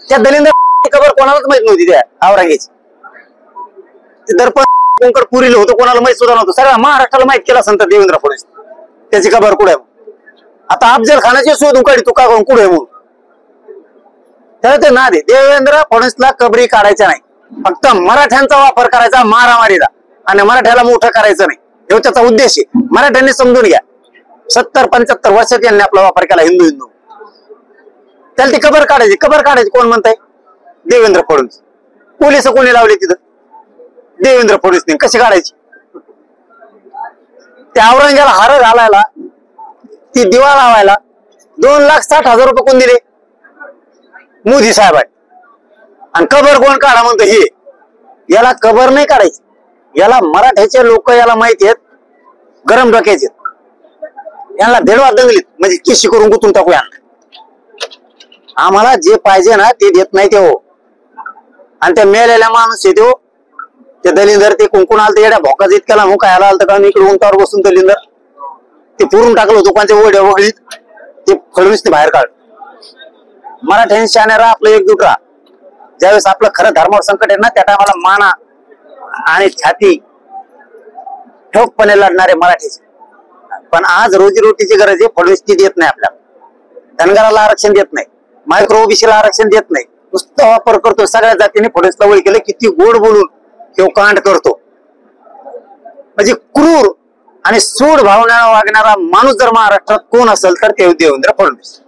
त्या दलिंदर खबर कोणालाच माहित नव्हती त्या औरंगेची. दर्पण कोंकण पुरील होतं, कोणाला माहित सुद्धा नव्हतं. सगळ्या महाराष्ट्राला माहित केला संत देवेंद्र फडणवीस. त्याची खबर कुठे आहे? आता अफजल खानाची शोधून काढी तू का कुठे आहे म्हणून. त्याला ते ना दे. देवेंद्र फडणवीसला कबरी काढायच्या नाही, फक्त मराठ्यांचा वापर करायचा मारामारीला आणि मराठ्याला मोठं करायचं नाही, हे त्याचा उद्देश आहे. मराठ्यांनी समजून घ्या. 70-75 वर्षात यांनी आपला वापर केला हिंदू हिंदू. त्याला ती कबर काढायची. कबर काढायची कोण म्हणताय? देवेंद्र फडणवीस. पोलिस कोणी लावले तिथं? देवेंद्र फडणवीसने. कशी काढायची? त्या औरंग्याला हार घालायला, ती दिवा लावायला 2,60,000 रुपये कोण दिले? मोदी साहेब आहे. आणि कबर कोण काढा म्हणतो? हे. याला कबर नाही काढायची. याला मराठ्याचे लोक याला माहिती आहेत गरम डोक्याचे. यांना भेडवा दंगलीत म्हणजे किशी करून गुतून टाकू. आम्हाला जे पाहिजे ना ते देत नाही ते. हो. आणि त्या मेलेल्या माणूस येतो ते दलिंदर, ते कुंकुण आलं येड्या भोकाच इतक्याला मुका यायला आलं. कारण इकडे उंचावर बसून दलिंदर ते पुरून टाकलं दुकानच्या वड्या वगळीत. ते फडणवीसने बाहेर काढ. मराठ्यांनी शाने राहा, आपलं एकजूट राहा. ज्यावेळेस आपलं खरं धर्मावर संकट आहे ना त्या टायमाला माना आणि छाती ठोकपणे लढणारे मराठीचे. पण आज रोजीरोटीची गरज आहे. फडणवीस ती देत नाही आपल्याला. धनगराला आरक्षण देत नाही, मायक्रो ओबीसीला आरक्षण देत नाही. नुसतं वापर करतो. सगळ्या जातीने फडणवीसला वळ केलं. किती गोड बोलून किंवा कांड करतो. म्हणजे क्रूर आणि सूड भावनेने वागणारा माणूस जर महाराष्ट्रात कोण असेल तर ते देवेंद्र फडणवीस.